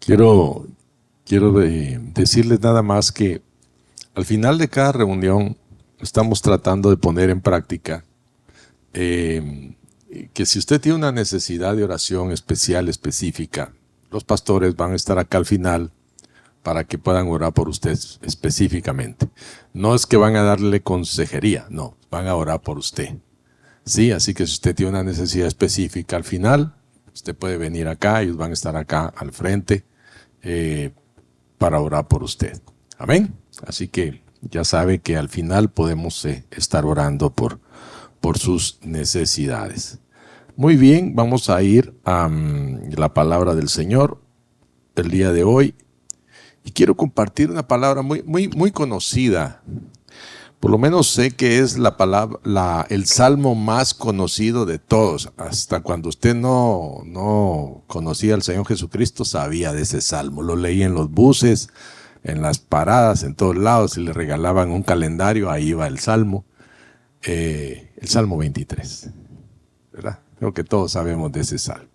Quiero, quiero decirles nada más que al final de cada reunión estamos tratando de poner en práctica que si usted tiene una necesidad de oración especial, específica, los pastores van a estar acá al final para que puedan orar por usted específicamente. No es que van a darle consejería, no, van a orar por usted. Sí, así que si usted tiene una necesidad específica al final, usted puede venir acá, ellos van a estar acá al frente para orar por usted. Amén. Así que ya sabe que al final podemos estar orando por sus necesidades. Muy bien, vamos a ir a la palabra del Señor el día de hoy. Y quiero compartir una palabra muy conocida. Por lo menos sé que es el salmo más conocido de todos. Hasta cuando usted no conocía al Señor Jesucristo, sabía de ese salmo. Lo leía en los buses, en las paradas, en todos lados. Si le regalaban un calendario, ahí iba el salmo. El Salmo 23. ¿Verdad? Creo que todos sabemos de ese salmo.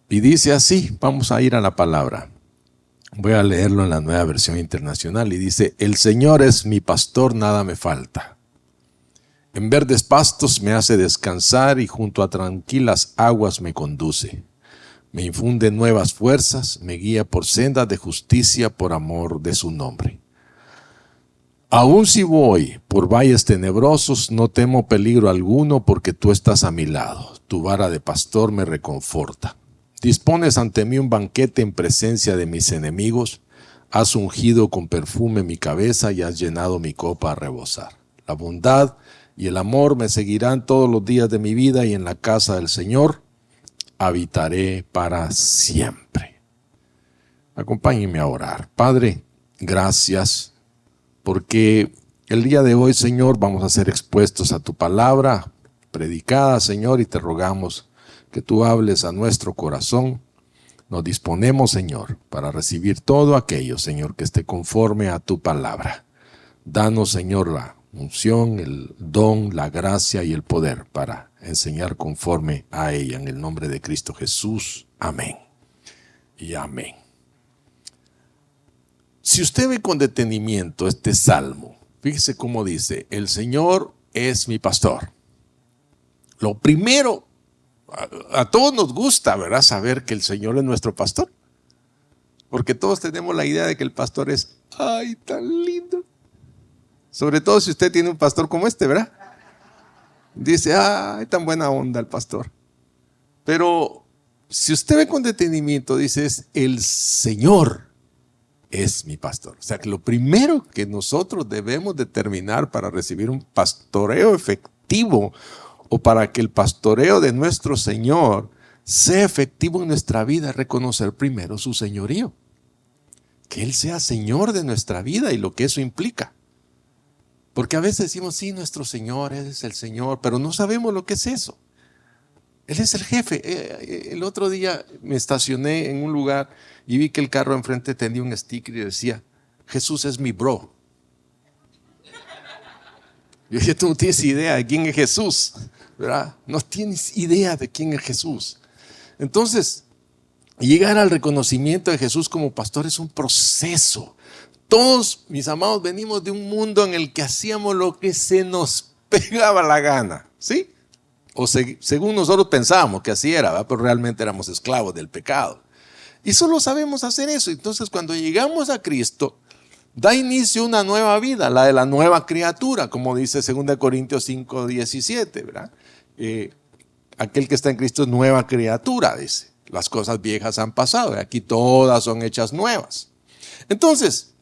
Y dice así, vamos a ir a la palabra. Voy a leerlo en la Nueva Versión Internacional y dice: El Señor es mi pastor, nada me falta. En verdes pastos me hace descansar y junto a tranquilas aguas me conduce. Me infunde nuevas fuerzas, me guía por sendas de justicia por amor de su nombre. Aun si voy por valles tenebrosos, no temo peligro alguno porque tú estás a mi lado. Tu vara de pastor me reconforta. Dispones ante mí un banquete en presencia de mis enemigos. Has ungido con perfume mi cabeza y has llenado mi copa a rebosar. La bondad y el amor me seguirán todos los días de mi vida y en la casa del Señor habitaré para siempre. Acompáñenme a orar. Padre, gracias porque el día de hoy, Señor, vamos a ser expuestos a tu palabra predicada, Señor, y te rogamos que tú hables a nuestro corazón. Nos disponemos, Señor, para recibir todo aquello, Señor, que esté conforme a tu palabra. Danos, Señor, la unción, el don, la gracia y el poder para enseñar conforme a ella. En el nombre de Cristo Jesús. Amén. Y amén. Si usted ve con detenimiento este salmo, fíjese cómo dice: el Señor es mi pastor. Lo primero, a todos nos gusta, ¿verdad?, saber que el Señor es nuestro pastor. Porque todos tenemos la idea de que el pastor es, ¡ay, tan lindo! Sobre todo si usted tiene un pastor como este, ¿verdad? Dice, ¡ay, tan buena onda el pastor! Pero si usted ve con detenimiento, dice, es el Señor es mi pastor. O sea que lo primero que nosotros debemos determinar para recibir un pastoreo efectivo o para que el pastoreo de nuestro Señor sea efectivo en nuestra vida es reconocer primero su señorío. Que Él sea Señor de nuestra vida y lo que eso implica. Porque a veces decimos, sí, nuestro Señor, Él es el Señor, pero no sabemos lo que es eso. Él es el jefe. El otro día me estacioné en un lugar y vi que el carro enfrente tenía un sticker y decía, Jesús es mi bro. Yo dije, tú no tienes idea de quién es Jesús, ¿verdad? No tienes idea de quién es Jesús. Entonces, llegar al reconocimiento de Jesús como pastor es un proceso. Todos, mis amados, venimos de un mundo en el que hacíamos lo que se nos pegaba la gana, ¿sí? O según nosotros pensábamos que así era, ¿verdad? Pero realmente éramos esclavos del pecado. Y solo sabemos hacer eso. Entonces, cuando llegamos a Cristo, da inicio una nueva vida, la de la nueva criatura, como dice 2 Corintios 5:17, ¿verdad? Aquel que está en Cristo es nueva criatura, dice. Las cosas viejas han pasado y aquí todas son hechas nuevas. Entonces,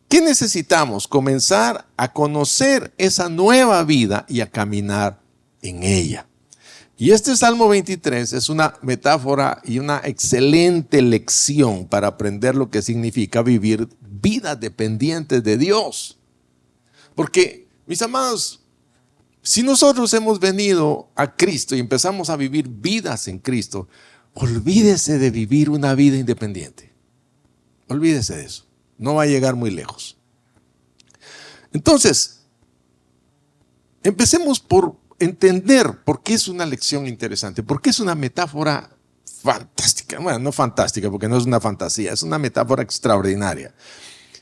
¿qué necesitamos? Comenzar a conocer esa nueva vida y a caminar en ella. Y este Salmo 23 es una metáfora y una excelente lección para aprender lo que significa vivir vidas dependientes de Dios. Porque, mis amados, si nosotros hemos venido a Cristo y empezamos a vivir vidas en Cristo, olvídese de vivir una vida independiente. Olvídese de eso. No va a llegar muy lejos. Entonces, empecemos por entender por qué es una lección interesante, por qué es una metáfora fantástica. fantástica, bueno, no fantástica porque no es una fantasía, es una metáfora extraordinaria.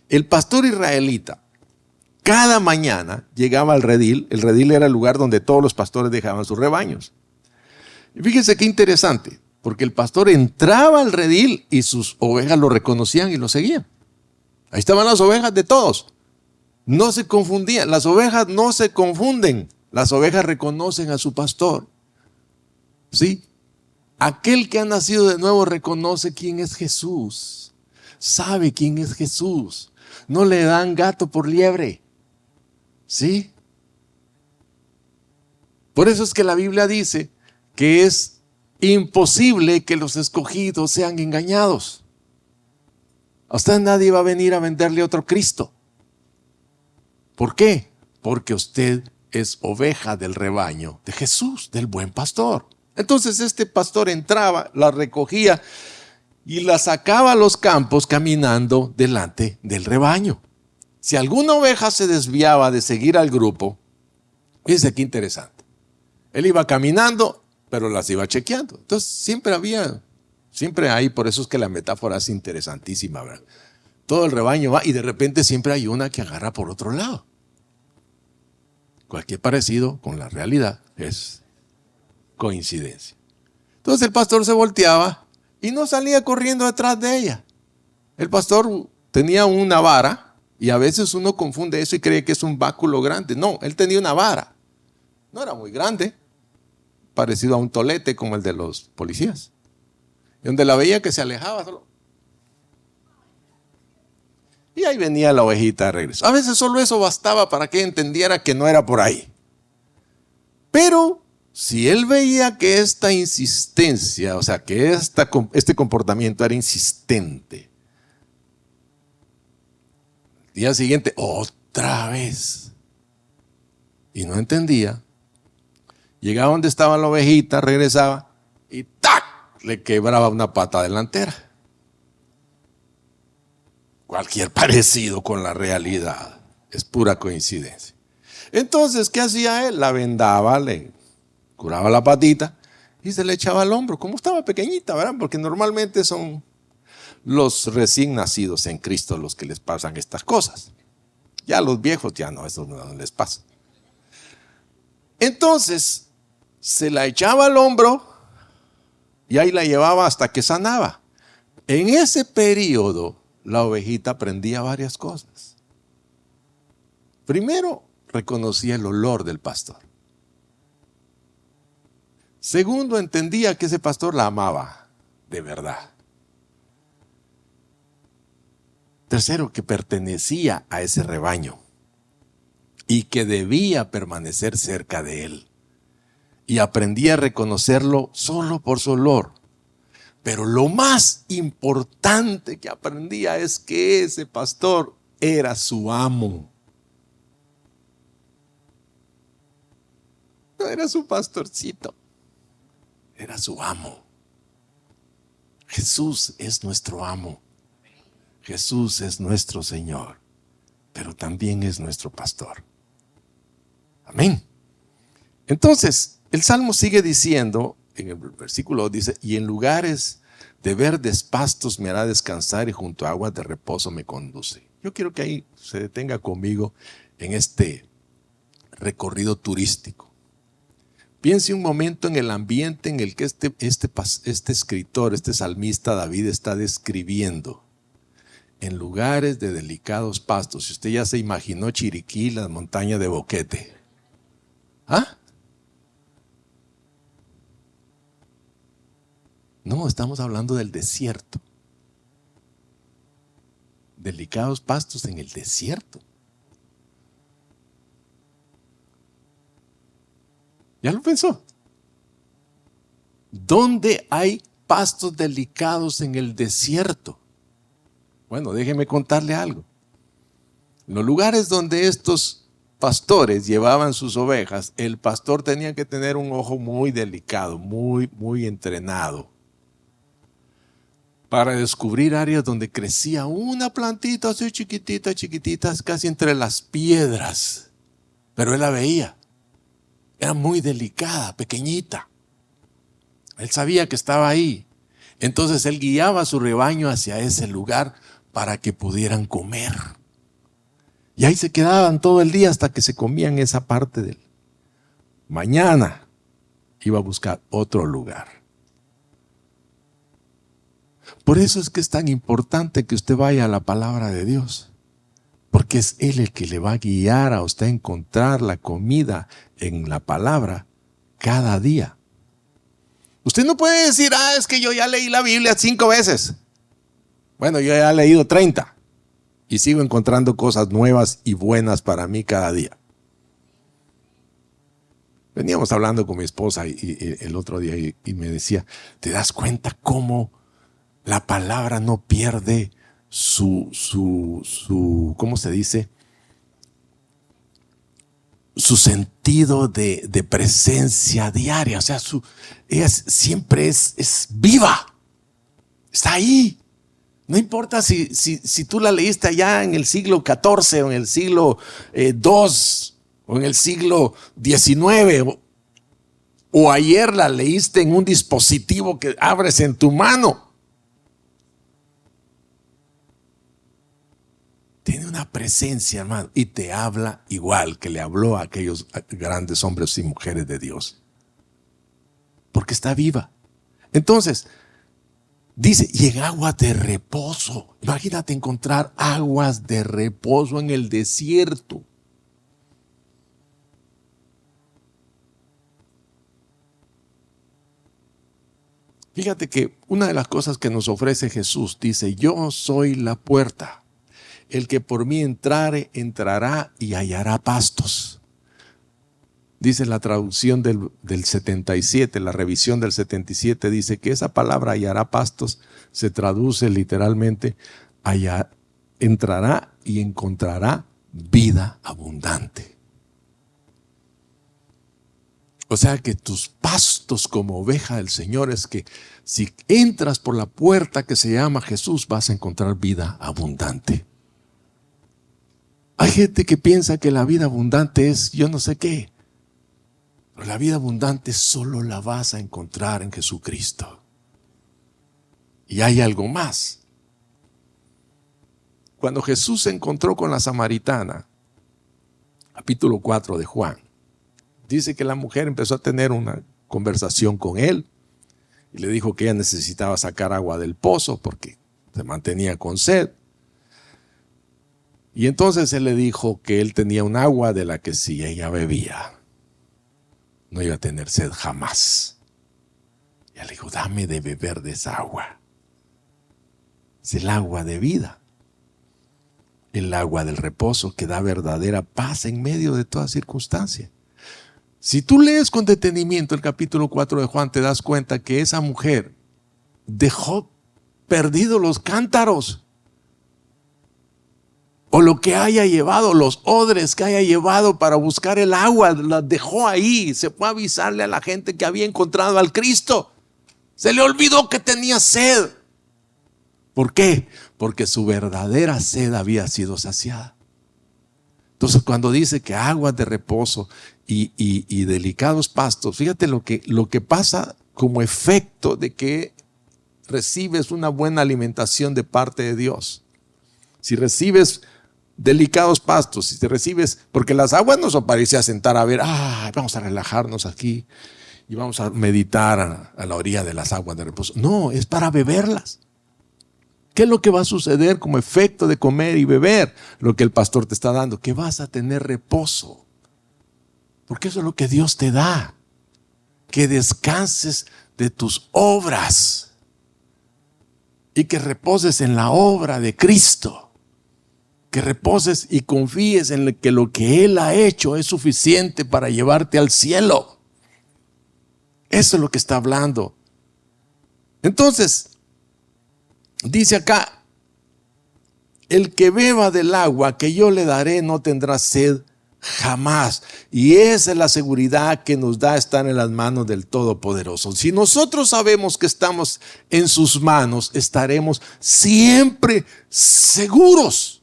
El pastor israelita cada mañana llegaba al redil. El redil era el lugar donde todos los pastores dejaban sus rebaños. Y fíjense qué interesante, porque el pastor entraba al redil y sus ovejas lo reconocían y lo seguían. Ahí estaban las ovejas de todos. No se confundían, las ovejas no se confunden, las ovejas reconocen a su pastor. ¿Sí? Aquel que ha nacido de nuevo reconoce quién es Jesús, sabe quién es Jesús, no le dan gato por liebre. ¿Sí? Por eso es que la Biblia dice que es imposible que los escogidos sean engañados. A usted nadie va a venir a venderle otro Cristo. ¿Por qué? Porque usted es oveja del rebaño de Jesús, del buen pastor. Entonces este pastor entraba, la recogía y la sacaba a los campos caminando delante del rebaño. Si alguna oveja se desviaba de seguir al grupo, fíjense qué interesante. Él iba caminando, pero las iba chequeando. Entonces siempre hay, por eso es que la metáfora es interesantísima, ¿verdad? Todo el rebaño va y de repente siempre hay una que agarra por otro lado. Cualquier parecido con la realidad es coincidencia. Entonces el pastor se volteaba y no salía corriendo detrás de ella. El pastor tenía una vara y a veces uno confunde eso y cree que es un báculo grande. No, él tenía una vara. No era muy grande, parecido a un tolete como el de los policías. Y donde la veía que se alejaba solo. Y ahí venía la ovejita de regreso. A veces solo eso bastaba para que entendiera que no era por ahí. Pero si él veía que esta insistencia, o sea, que este comportamiento era insistente, el día siguiente, otra vez, y no entendía, llegaba donde estaba la ovejita, regresaba y ¡tac! Le quebraba una pata delantera. Cualquier parecido con la realidad es pura coincidencia. Entonces, ¿qué hacía él? La vendaba, le curaba la patita y se le echaba al hombro. Como estaba pequeñita, ¿verdad? Porque normalmente son los recién nacidos en Cristo los que les pasan estas cosas. Ya los viejos ya no, eso no les pasa. Entonces, se la echaba al hombro y ahí la llevaba hasta que sanaba. En ese periodo, la ovejita aprendía varias cosas. Primero, reconocía el olor del pastor. Segundo, entendía que ese pastor la amaba de verdad. Tercero, que pertenecía a ese rebaño y que debía permanecer cerca de él. Y aprendía a reconocerlo solo por su olor. Pero lo más importante que aprendía es que ese pastor era su amo. No era su pastorcito, era su amo. Jesús es nuestro amo. Jesús es nuestro Señor, pero también es nuestro pastor. Amén. Entonces, el Salmo sigue diciendo, en el versículo 2 dice, y en lugares de verdes pastos me hará descansar y junto a aguas de reposo me conduce. Yo quiero que ahí se detenga conmigo en este recorrido turístico. Piense un momento en el ambiente en el que este escritor, este salmista David está describiendo. En lugares de delicados pastos. Si usted ya se imaginó Chiriquí, la montaña de Boquete. ¿Ah? No, estamos hablando del desierto. Delicados pastos en el desierto. ¿Ya lo pensó? ¿Dónde hay pastos delicados en el desierto? Bueno, déjeme contarle algo. En los lugares donde estos pastores llevaban sus ovejas, el pastor tenía que tener un ojo muy delicado, muy entrenado, para descubrir áreas donde crecía una plantita así chiquitita, casi entre las piedras. Pero él la veía. Era muy delicada, pequeñita. Él sabía que estaba ahí. Entonces él guiaba a su rebaño hacia ese lugar para que pudieran comer. Y ahí se quedaban todo el día hasta que se comían esa parte del. Mañana iba a buscar otro lugar. Por eso es que es tan importante que usted vaya a la palabra de Dios. Porque es Él el que le va a guiar a usted a encontrar la comida en la palabra cada día. Usted no puede decir, es que yo ya leí la Biblia 5 veces. Bueno, yo ya he leído 30 y sigo encontrando cosas nuevas y buenas para mí cada día. Veníamos hablando con mi esposa y el otro día y me decía, ¿te das cuenta cómo la palabra no pierde su ¿cómo se dice? Su sentido de presencia diaria. O sea, ella siempre es viva. Está ahí. No importa si tú la leíste allá en el siglo XIV o en el siglo II o en el siglo XIX o ayer la leíste en un dispositivo que abres en tu mano. Tiene una presencia, hermano, y te habla igual que le habló a aquellos grandes hombres y mujeres de Dios. Porque está viva. Entonces, dice, y en aguas de reposo. Imagínate encontrar aguas de reposo en el desierto. Fíjate que una de las cosas que nos ofrece Jesús, dice, yo soy la puerta. El que por mí entrare, entrará y hallará pastos. Dice la traducción del 77, la revisión del 77, dice que esa palabra hallará pastos se traduce literalmente, entrará y encontrará vida abundante. O sea que tus pastos como oveja del Señor es que si entras por la puerta que se llama Jesús, vas a encontrar vida abundante. Hay gente que piensa que la vida abundante es yo no sé qué. Pero la vida abundante solo la vas a encontrar en Jesucristo. Y hay algo más. Cuando Jesús se encontró con la samaritana, capítulo 4 de Juan, dice que la mujer empezó a tener una conversación con él y le dijo que ella necesitaba sacar agua del pozo porque se mantenía con sed. Y entonces él le dijo que él tenía un agua de la que si ella bebía, no iba a tener sed jamás. Y él le dijo, dame de beber de esa agua. Es el agua de vida. El agua del reposo que da verdadera paz en medio de toda circunstancia. Si tú lees con detenimiento el capítulo 4 de Juan, te das cuenta que esa mujer dejó perdidos los cántaros. O lo que haya llevado, los odres que haya llevado para buscar el agua, las dejó ahí. Se fue a avisarle a la gente que había encontrado al Cristo. Se le olvidó que tenía sed. ¿Por qué? Porque su verdadera sed había sido saciada. Entonces cuando dice que aguas de reposo y delicados pastos, fíjate lo que pasa como efecto de que recibes una buena alimentación de parte de Dios. Si recibes delicados pastos, si te recibes, porque las aguas no son para irse a sentar a ver, vamos a relajarnos aquí y vamos a meditar a la orilla de las aguas de reposo. No, es para beberlas. ¿Qué es lo que va a suceder como efecto de comer y beber? Lo que el pastor te está dando, que vas a tener reposo. Porque eso es lo que Dios te da. Que descanses de tus obras y que reposes en la obra de Cristo. Que reposes y confíes en que lo que Él ha hecho es suficiente para llevarte al cielo. Eso es lo que está hablando. Entonces, dice acá, el que beba del agua que yo le daré no tendrá sed jamás. Y esa es la seguridad que nos da estar en las manos del Todopoderoso. Si nosotros sabemos que estamos en sus manos, estaremos siempre seguros.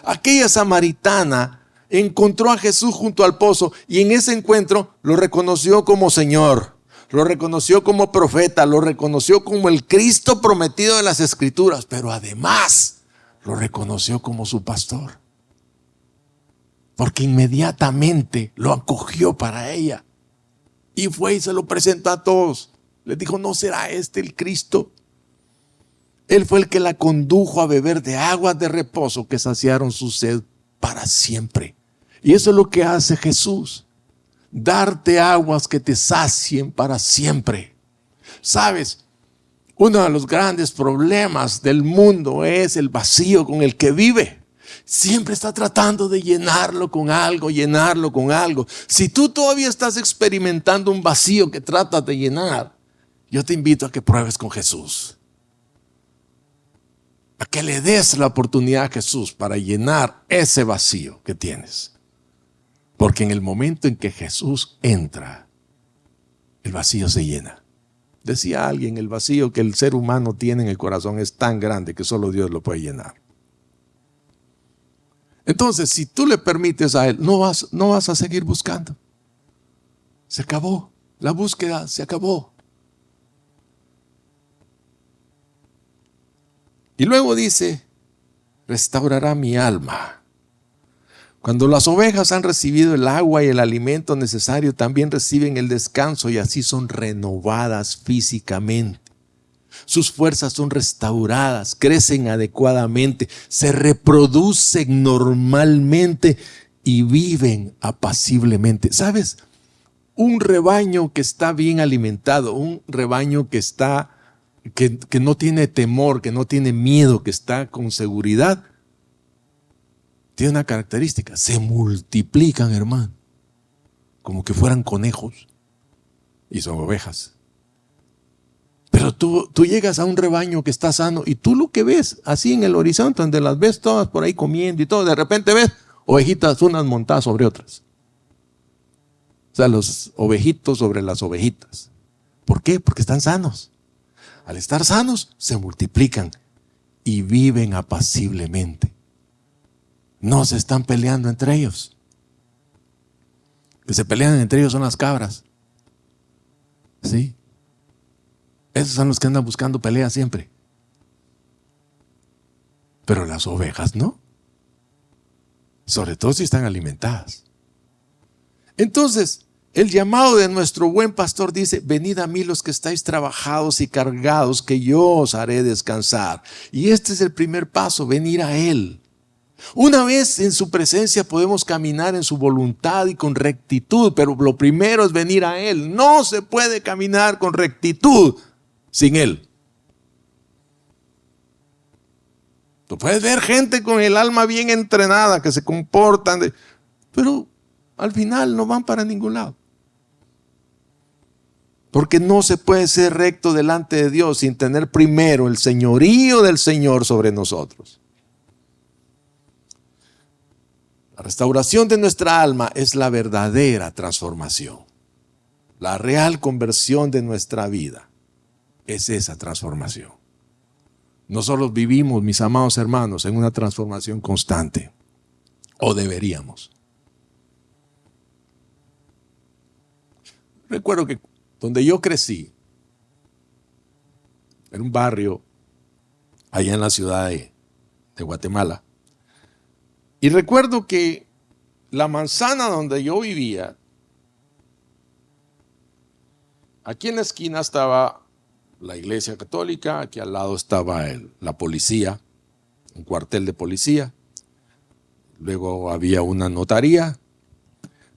Aquella samaritana encontró a Jesús junto al pozo y en ese encuentro lo reconoció como Señor. lo reconoció como profeta, lo reconoció como el Cristo prometido de las Escrituras, pero además lo reconoció como su pastor. Porque inmediatamente lo acogió para ella. Y fue y se lo presentó a todos. Les dijo, ¿no será este el Cristo? Él fue el que la condujo a beber de aguas de reposo que saciaron su sed para siempre. Y eso es lo que hace Jesús. Darte aguas que te sacien para siempre. ¿Sabes? Uno de los grandes problemas del mundo es el vacío con el que vive. Siempre está tratando de llenarlo con algo, llenarlo con algo. Si tú todavía estás experimentando un vacío que tratas de llenar, yo te invito a que pruebes con Jesús. A que le des la oportunidad a Jesús para llenar ese vacío que tienes. Porque en el momento en que Jesús entra, el vacío se llena. Decía alguien, el vacío que el ser humano tiene en el corazón es tan grande que solo Dios lo puede llenar. Entonces, si tú le permites a Él, no vas a seguir buscando. Se acabó. La búsqueda se acabó. Y luego dice, restaurará mi alma. Cuando las ovejas han recibido el agua y el alimento necesario, también reciben el descanso y así son renovadas físicamente. Sus fuerzas son restauradas, crecen adecuadamente, se reproducen normalmente y viven apaciblemente. ¿Sabes? Un rebaño que está bien alimentado, un rebaño que no tiene temor, que no tiene miedo, que está con seguridad, tiene una característica: se multiplican, hermano, como que fueran conejos, y son ovejas. Pero tú llegas a un rebaño que está sano y tú lo que ves así en el horizonte, donde las ves todas por ahí comiendo y todo, de repente ves ovejitas unas montadas sobre otras. O sea, los ovejitos sobre las ovejitas. ¿Por qué? Porque están sanos. Al estar sanos se multiplican y viven apaciblemente. No se están peleando entre ellos. Que se pelean entre ellos son las cabras. ¿Sí? Esos son los que andan buscando pelea siempre. Pero las ovejas no. Sobre todo si están alimentadas. Entonces, el llamado de nuestro buen pastor dice: venid a mí los que estáis trabajados y cargados, que yo os haré descansar. Y este es el primer paso, venir a Él. Una vez en su presencia podemos caminar en su voluntad y con rectitud, pero lo primero es venir a Él. No se puede caminar con rectitud sin Él. Tú puedes ver gente con el alma bien entrenada, que se comportan, pero al final no van para ningún lado. Porque no se puede ser recto delante de Dios sin tener primero el señorío del Señor sobre nosotros. La restauración de nuestra alma es la verdadera transformación. La real conversión de nuestra vida es esa transformación. Nosotros vivimos, mis amados hermanos, en una transformación constante. O deberíamos. Recuerdo que donde yo crecí, en un barrio allá en la ciudad de Guatemala, y recuerdo que la manzana donde yo vivía, aquí en la esquina estaba la iglesia católica, aquí al lado estaba la policía, un cuartel de policía, luego había una notaría,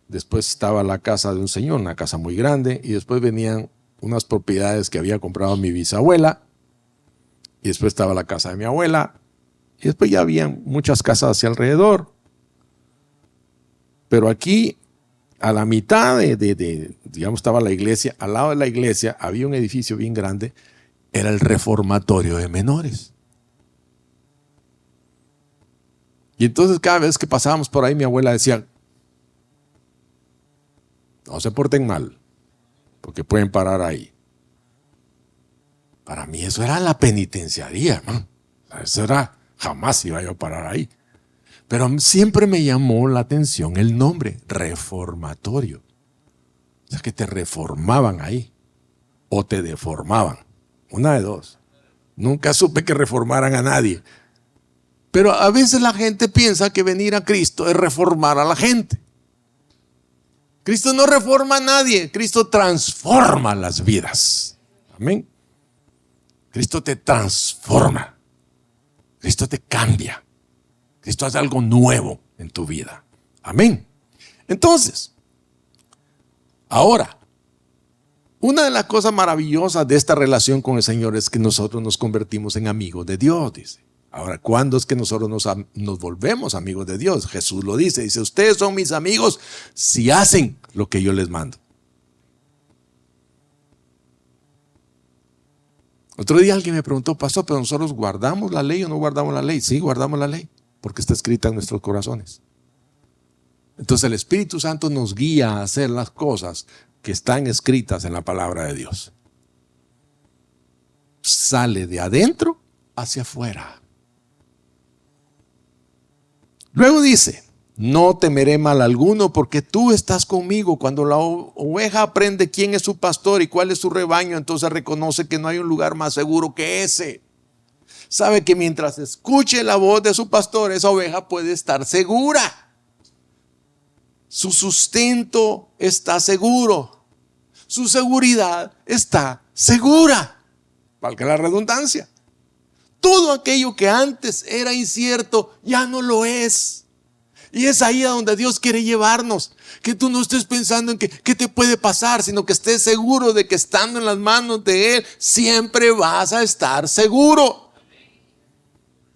después estaba la casa de un señor, una casa muy grande, y después venían unas propiedades que había comprado mi bisabuela, y después estaba la casa de mi abuela, y después ya habían muchas casas hacia alrededor. Pero aquí, a la mitad digamos, estaba la iglesia. Al lado de la iglesia había un edificio bien grande. Era el reformatorio de menores. Y entonces cada vez que pasábamos por ahí, mi abuela decía: no se porten mal, porque pueden parar ahí. Para mí eso era la penitenciaría, hermano. Eso era, jamás iba yo a parar ahí. Pero siempre me llamó la atención el nombre, reformatorio. O sea, que te reformaban ahí. o te deformaban. Una de dos. Nunca supe que reformaran a nadie. Pero a veces la gente piensa que venir a Cristo es reformar a la gente. Cristo no reforma a nadie, Cristo transforma las vidas. Amén. Cristo te transforma. Cristo te cambia. Cristo hace algo nuevo en tu vida. Amén. Entonces, ahora, una de las cosas maravillosas de esta relación con el Señor es que nosotros nos convertimos en amigos de Dios, dice. Ahora, ¿cuándo es que nosotros nos volvemos amigos de Dios? Jesús lo dice, ustedes son mis amigos si hacen lo que yo les mando. Otro día alguien me preguntó, pastor, ¿pero nosotros guardamos la ley o no guardamos la ley? Sí, guardamos la ley, porque está escrita en nuestros corazones. Entonces el Espíritu Santo nos guía a hacer las cosas que están escritas en la palabra de Dios. Sale de adentro hacia afuera. Luego dice, no temeré mal alguno porque tú estás conmigo. Cuando la oveja aprende quién es su pastor y cuál es su rebaño, entonces reconoce que no hay un lugar más seguro que ese. Sabe que mientras escuche la voz de su pastor, esa oveja puede estar segura. Su sustento está seguro. Su seguridad está segura. Valga la redundancia. Todo aquello que antes era incierto ya no lo es. Y es ahí a donde Dios quiere llevarnos. Que tú no estés pensando en qué te puede pasar, sino que estés seguro de que estando en las manos de Él siempre vas a estar seguro.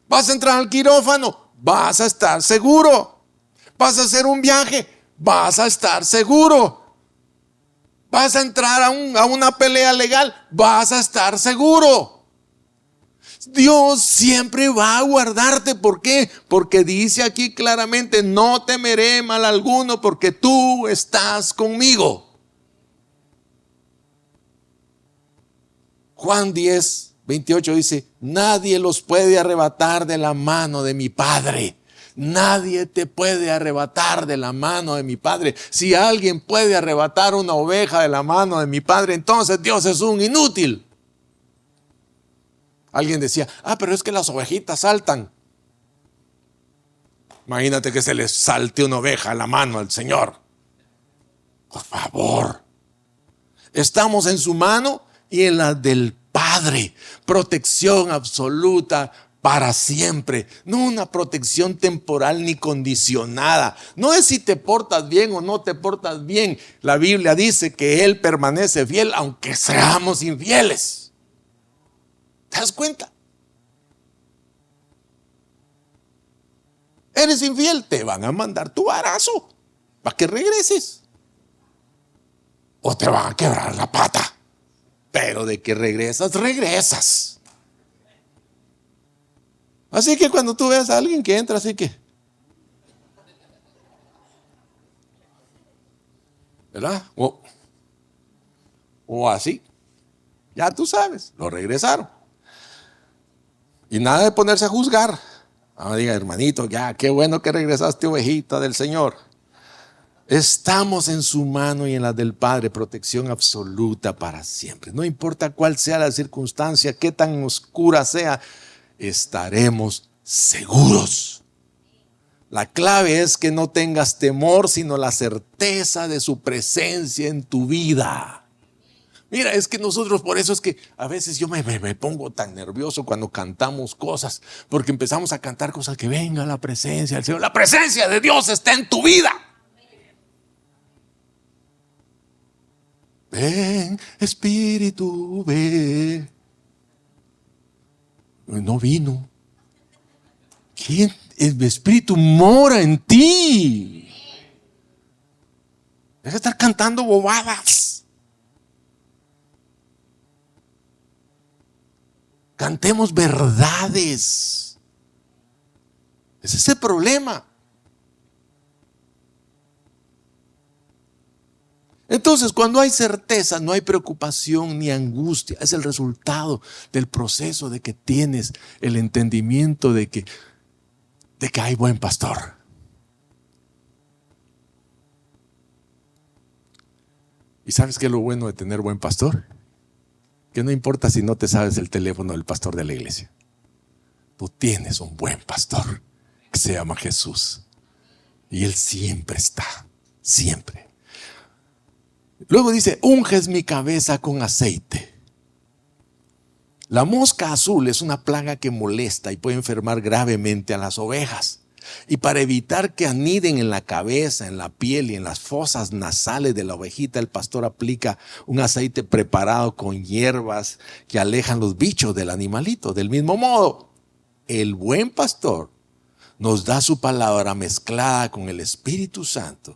Vas a entrar al quirófano, vas a estar seguro. Vas a hacer un viaje, vas a estar seguro. Vas a entrar a una pelea legal, vas a estar seguro. Dios siempre va a guardarte. ¿Por qué? Porque dice aquí claramente, no temeré mal alguno porque tú estás conmigo. Juan 10:28 dice, nadie los puede arrebatar de la mano de mi Padre. Nadie te puede arrebatar de la mano de mi Padre. Si alguien puede arrebatar una oveja de la mano de mi Padre, entonces Dios es un inútil. Alguien decía, pero es que las ovejitas saltan. Imagínate que se les salte una oveja a la mano al Señor. Por favor. Estamos en su mano y en la del Padre. Protección absoluta para siempre. No una protección temporal ni condicionada. No es si te portas bien o no te portas bien. La Biblia dice que Él permanece fiel aunque seamos infieles. ¿Te das cuenta? Eres infiel, te van a mandar tu varazo para que regreses. O te van a quebrar la pata. Pero de que regresas, regresas. Así que cuando tú veas a alguien que entra así que, ¿verdad? O así, ya tú sabes, lo regresaron. Y nada de ponerse a juzgar. Diga, hermanito, ya, qué bueno que regresaste, ovejita del Señor. Estamos en su mano y en la del Padre, protección absoluta para siempre. No importa cuál sea la circunstancia, qué tan oscura sea, estaremos seguros. La clave es que no tengas temor, sino la certeza de su presencia en tu vida. Mira, es que nosotros, por eso es que a veces yo me pongo tan nervioso cuando cantamos cosas, porque empezamos a cantar cosas que venga la presencia del Señor. La presencia de Dios está en tu vida. Ven, Espíritu, ven. No vino. ¿Quién? El Espíritu mora en ti. Deja de estar cantando bobadas. Cantemos verdades. Ese es el problema. Entonces, cuando hay certeza, no hay preocupación ni angustia. Es el resultado del proceso de que tienes el entendimiento de que hay buen pastor. ¿Y sabes qué es lo bueno de tener buen pastor? que no importa si no te sabes el teléfono del pastor de la iglesia. Tú tienes un buen pastor que se llama Jesús. Y Él siempre está, siempre. Luego dice, unges mi cabeza con aceite. La mosca azul es una plaga que molesta y puede enfermar gravemente a las ovejas. Y para evitar que aniden en la cabeza, en la piel y en las fosas nasales de la ovejita, el pastor aplica un aceite preparado con hierbas que alejan los bichos del animalito. Del mismo modo, el buen pastor nos da su palabra mezclada con el Espíritu Santo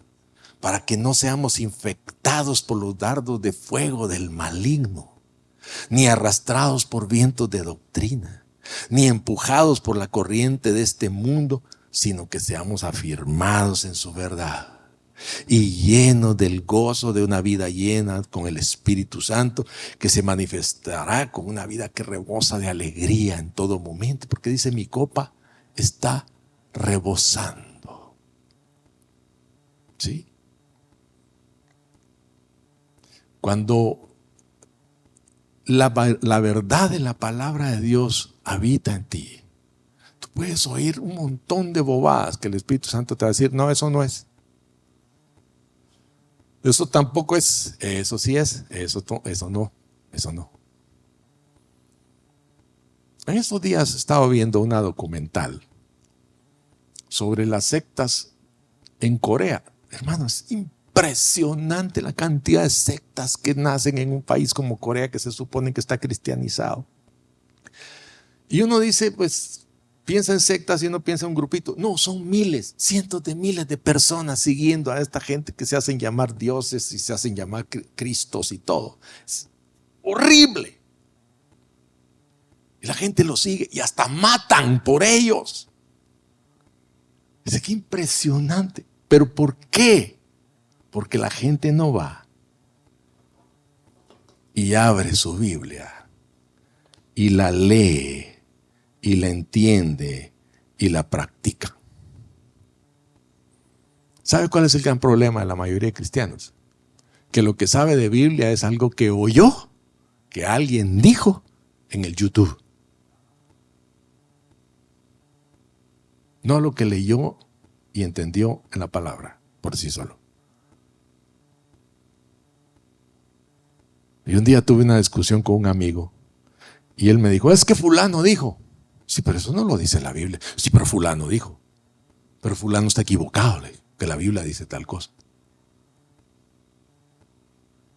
para que no seamos infectados por los dardos de fuego del maligno, ni arrastrados por vientos de doctrina, ni empujados por la corriente de este mundo, sino que seamos afirmados en su verdad y llenos del gozo de una vida llena con el Espíritu Santo, que se manifestará con una vida que rebosa de alegría en todo momento, porque dice, mi copa está rebosando. ¿Sí? Cuando la verdad de la palabra de Dios habita en ti, tú puedes oír un montón de bobadas que el Espíritu Santo te va a decir, no, eso no es. Eso tampoco es, eso sí es, eso no. En estos días estaba viendo una documental sobre las sectas en Corea. Hermanos, impresionante la cantidad de sectas que nacen en un país como Corea, que se supone que está cristianizado. Y uno dice, pues, piensa en sectas y uno piensa en un grupito. No, son miles, cientos de miles de personas siguiendo a esta gente que se hacen llamar dioses y se hacen llamar cristos y todo. Es horrible. Y la gente los sigue y hasta matan por ellos. Dice, qué impresionante. ¿Pero por qué? Porque la gente no va y abre su Biblia y la lee y la entiende y la practica. ¿Sabe cuál es el gran problema de la mayoría de cristianos? Que lo que sabe de Biblia es algo que oyó, que alguien dijo en el YouTube. No lo que leyó y entendió en la palabra por sí solo. Y un día tuve una discusión con un amigo y él me dijo, es que fulano dijo. Sí, pero eso no lo dice la Biblia. Sí, pero fulano dijo. Pero fulano está equivocado, que la Biblia dice tal cosa.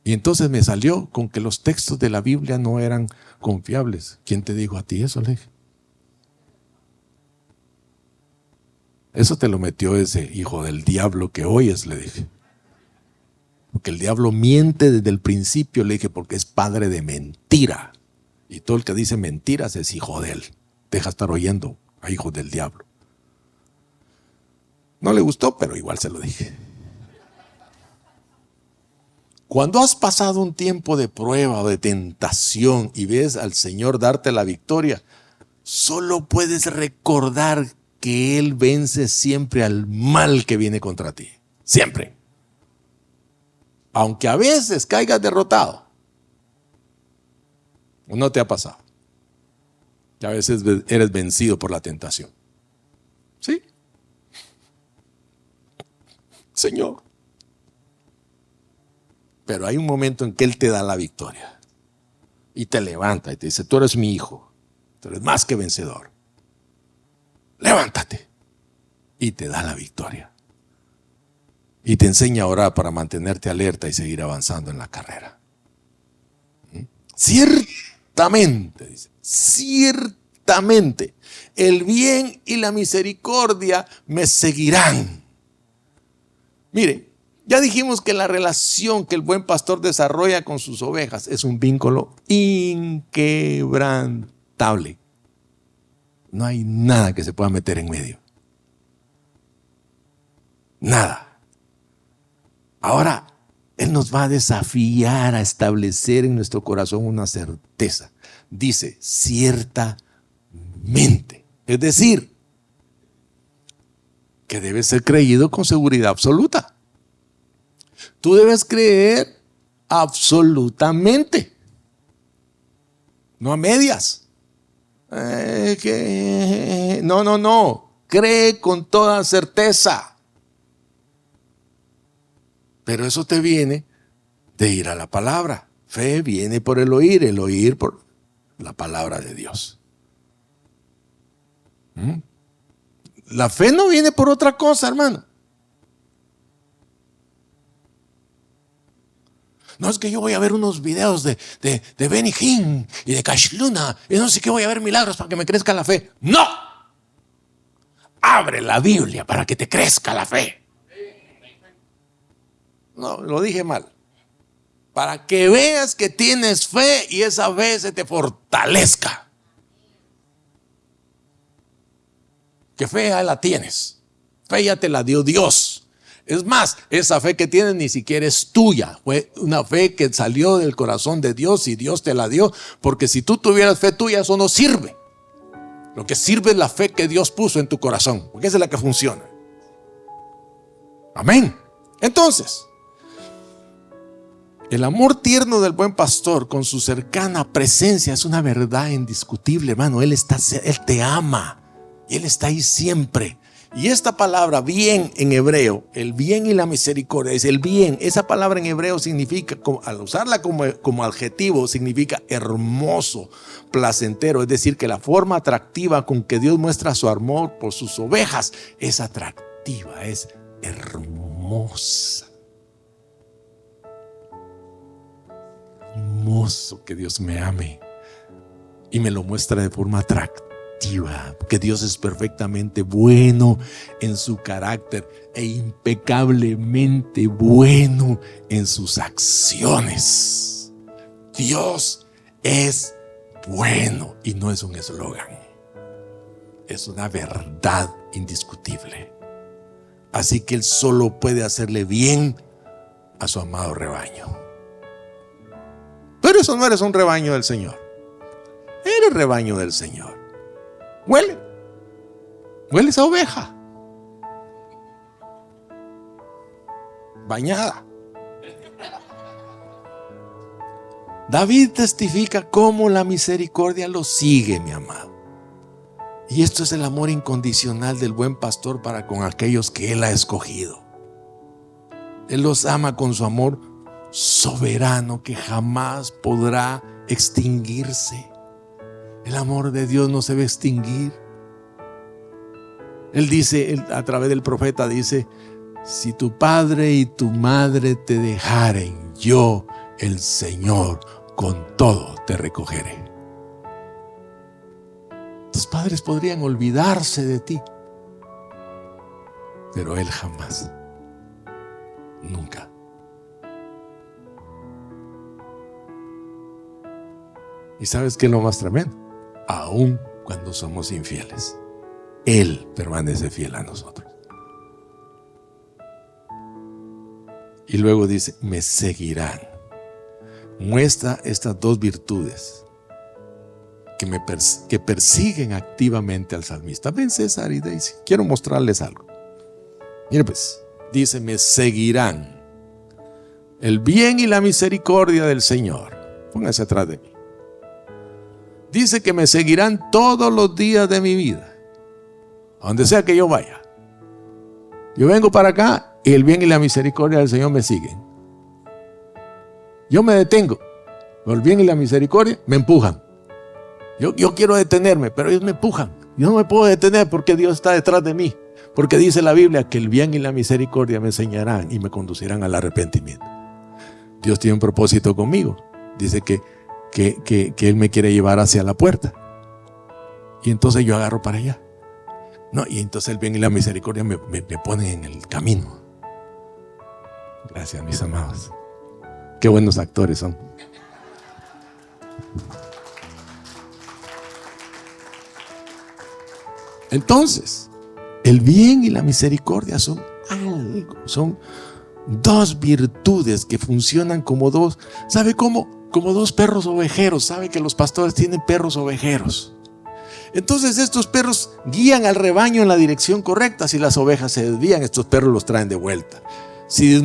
Y entonces me salió con que los textos de la Biblia no eran confiables. ¿Quién te dijo a ti eso? Le dije. Eso te lo metió ese hijo del diablo que oyes, le dije. Porque el diablo miente desde el principio, le dije, porque es padre de mentira. Y todo el que dice mentiras es hijo de él. Deja estar oyendo a hijos del diablo. No le gustó, pero igual se lo dije. Cuando has pasado un tiempo de prueba o de tentación y ves al Señor darte la victoria, solo puedes recordar que Él vence siempre al mal que viene contra ti. Siempre. Aunque a veces caigas derrotado. ¿No te ha pasado? Que a veces eres vencido por la tentación. ¿Sí? Señor. Pero hay un momento en que Él te da la victoria. Y te levanta y te dice, tú eres mi hijo. Tú eres más que vencedor. Levántate. Y te da la victoria. Y te enseña a orar para mantenerte alerta y seguir avanzando en la carrera. Ciertamente, dice, ciertamente, el bien y la misericordia me seguirán. Mire, ya dijimos que la relación que el buen pastor desarrolla con sus ovejas es un vínculo inquebrantable. No hay nada que se pueda meter en medio. Nada. Ahora, Él nos va a desafiar a establecer en nuestro corazón una certeza. Dice, ciertamente. Es decir, que debe ser creído con seguridad absoluta. Tú debes creer absolutamente. No a medias. No. Cree con toda certeza. Pero eso te viene de ir a la palabra. Fe viene por el oír por la palabra de Dios. La fe no viene por otra cosa, hermano. No es que yo voy a ver unos videos de Benny Hinn y de Cash Luna y no sé qué, voy a ver milagros para que me crezca la fe. ¡No! Abre la Biblia para que te crezca la fe. No, lo dije mal. Para que veas que tienes fe y esa fe se te fortalezca. Que fe ya la tienes. Fe ya te la dio Dios. Es más, esa fe que tienes ni siquiera es tuya. Fue una fe que salió del corazón de Dios y Dios te la dio. Porque si tú tuvieras fe tuya, eso no sirve. Lo que sirve es la fe que Dios puso en tu corazón. Porque esa es la que funciona. Amén. Entonces, el amor tierno del buen pastor con su cercana presencia es una verdad indiscutible, hermano. Él te ama. Y Él está ahí siempre. Y esta palabra bien en hebreo, el bien y la misericordia, es el bien. Esa palabra en hebreo significa, al usarla como adjetivo, significa hermoso, placentero. Es decir, que la forma atractiva con que Dios muestra su amor por sus ovejas es atractiva, es hermosa. Hermoso que Dios me ame y me lo muestra de forma atractiva. Porque Dios es perfectamente bueno en su carácter e impecablemente bueno en sus acciones. Dios es bueno y no es un eslogan, es una verdad indiscutible. Así que Él solo puede hacerle bien a su amado rebaño. Pero eso no eres un rebaño del Señor, eres rebaño del Señor. Huele esa oveja bañada. David testifica cómo la misericordia lo sigue, mi amado. Y esto es el amor incondicional del buen pastor para con aquellos que Él ha escogido. Él los ama con su amor soberano que jamás podrá extinguirse. El amor de Dios no se va a extinguir. Él dice, a través del profeta dice: si tu padre y tu madre te dejaren, yo, el Señor, con todo te recogeré. Tus padres podrían olvidarse de ti, pero Él jamás, nunca. ¿Y sabes qué es lo más tremendo? Aún cuando somos infieles, Él permanece fiel a nosotros. Y luego dice: me seguirán. Muestra estas dos virtudes que persiguen activamente al salmista. Ven, César y Daisy, quiero mostrarles algo. Mire pues, dice: me seguirán el bien y la misericordia del Señor. Póngase atrás de mí. Dice que me seguirán todos los días de mi vida, a donde sea que yo vaya. Yo vengo para acá y el bien y la misericordia del Señor me siguen. Yo me detengo, pero el bien y la misericordia me empujan. Yo quiero detenerme, pero ellos me empujan. Yo no me puedo detener porque Dios está detrás de mí. Porque dice la Biblia que el bien y la misericordia me enseñarán y me conducirán al arrepentimiento. Dios tiene un propósito conmigo. Dice que Él me quiere llevar hacia la puerta. Y entonces yo agarro para allá. No, y entonces el bien y la misericordia me ponen en el camino. Gracias, mis amados. Qué buenos actores son. Entonces, el bien y la misericordia son algo, son dos virtudes que funcionan como dos, ¿sabe cómo? Como dos perros ovejeros. ¿Sabe que los pastores tienen perros ovejeros? Entonces estos perros guían al rebaño en la dirección correcta. Si las ovejas se desvían, estos perros los traen de vuelta. Si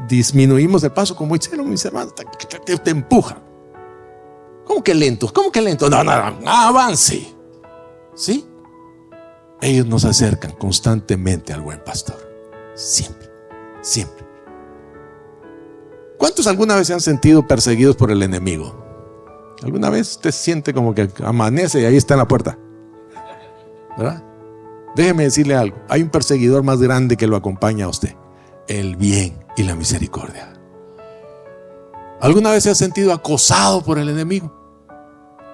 disminuimos el paso, como hicieron mis hermanos, te empujan. ¿Cómo que lento? ¿Cómo que lento? No, avance. ¿Sí? Ellos nos acercan constantemente al buen pastor. Siempre, siempre. ¿Cuántos alguna vez se han sentido perseguidos por el enemigo? ¿Alguna vez usted siente como que amanece y ahí está en la puerta? ¿Verdad? Déjeme decirle algo. Hay un perseguidor más grande que lo acompaña a usted: el bien y la misericordia. ¿Alguna vez se ha sentido acosado por el enemigo?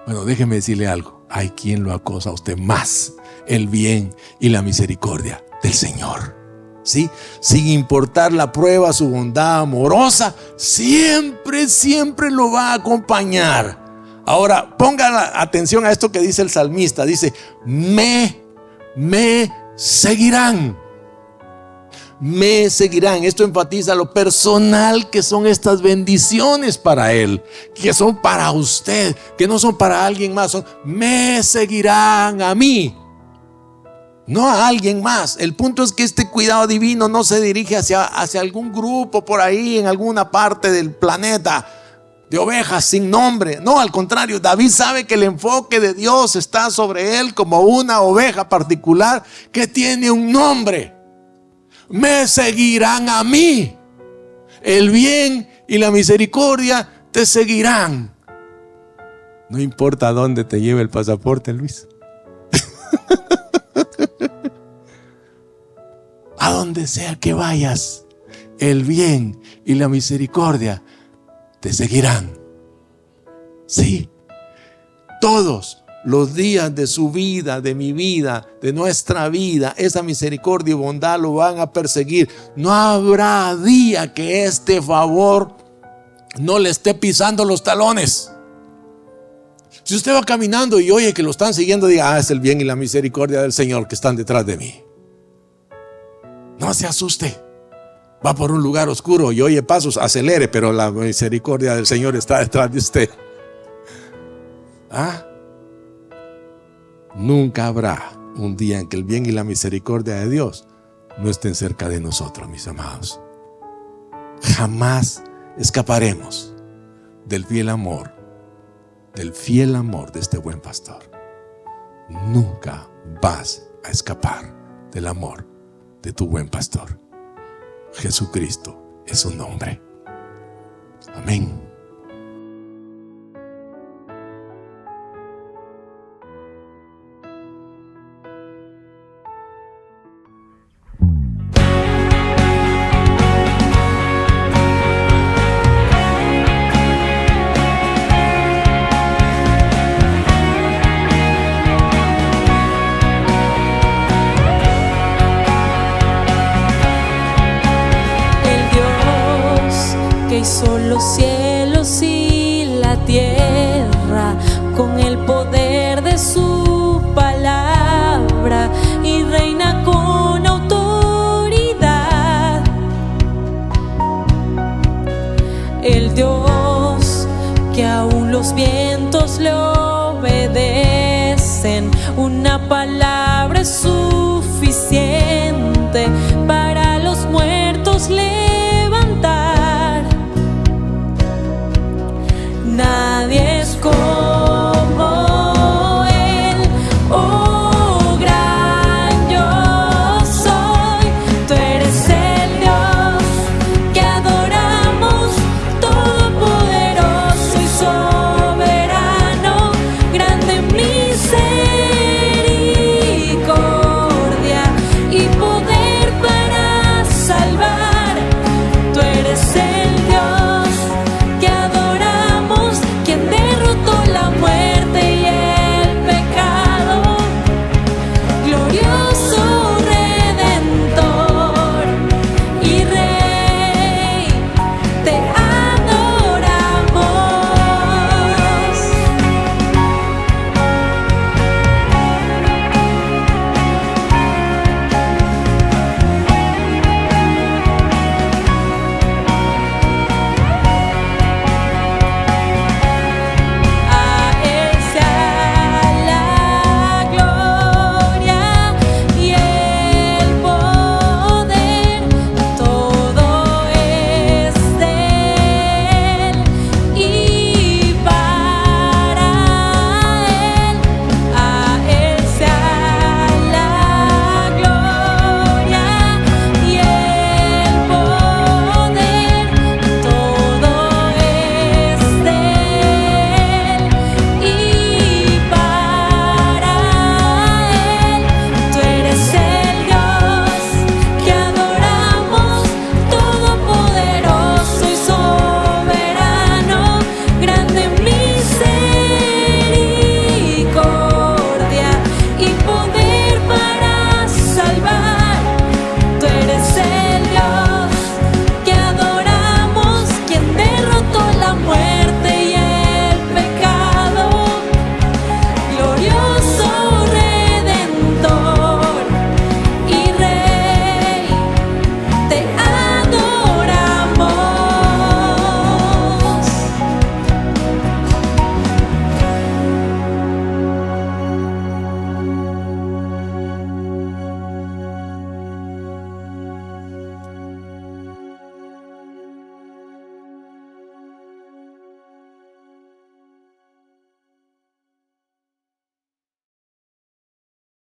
Bueno, déjeme decirle algo. Hay quien lo acosa a usted más: el bien y la misericordia del Señor. ¿Sí? Sin importar la prueba, su bondad amorosa siempre, siempre lo va a acompañar. Ahora, ponga atención a esto que dice el salmista. Dice: me seguirán. Me seguirán. Esto enfatiza lo personal que son estas bendiciones para él, que son para usted, que no son para alguien más. Me seguirán a mí, no a alguien más. El punto es que este cuidado divino no se dirige hacia algún grupo por ahí en alguna parte del planeta de ovejas sin nombre. No, al contrario, David sabe que el enfoque de Dios está sobre él como una oveja particular que tiene un nombre. Me seguirán a mí. El bien y la misericordia te seguirán. No importa a dónde te lleve el pasaporte, Luis. A donde sea que vayas, el bien y la misericordia te seguirán. Sí, todos los días de su vida, de mi vida, de nuestra vida, esa misericordia y bondad lo van a perseguir. No habrá día que este favor no le esté pisando los talones. Si usted va caminando y oye que lo están siguiendo, diga: es el bien y la misericordia del Señor que están detrás de mí. No se asuste. Va por un lugar oscuro y oye pasos, acelere, pero la misericordia del Señor está detrás de usted. Nunca habrá un día en que el bien y la misericordia de Dios no estén cerca de nosotros, mis amados. Jamás escaparemos del fiel amor de este buen pastor. Nunca vas a escapar del amor de tu buen pastor. Jesucristo es su nombre. Amén. Hizo los cielos y la tierra con el poder de su palabra y reina con autoridad. El Dios que aún los vientos le obedecen, una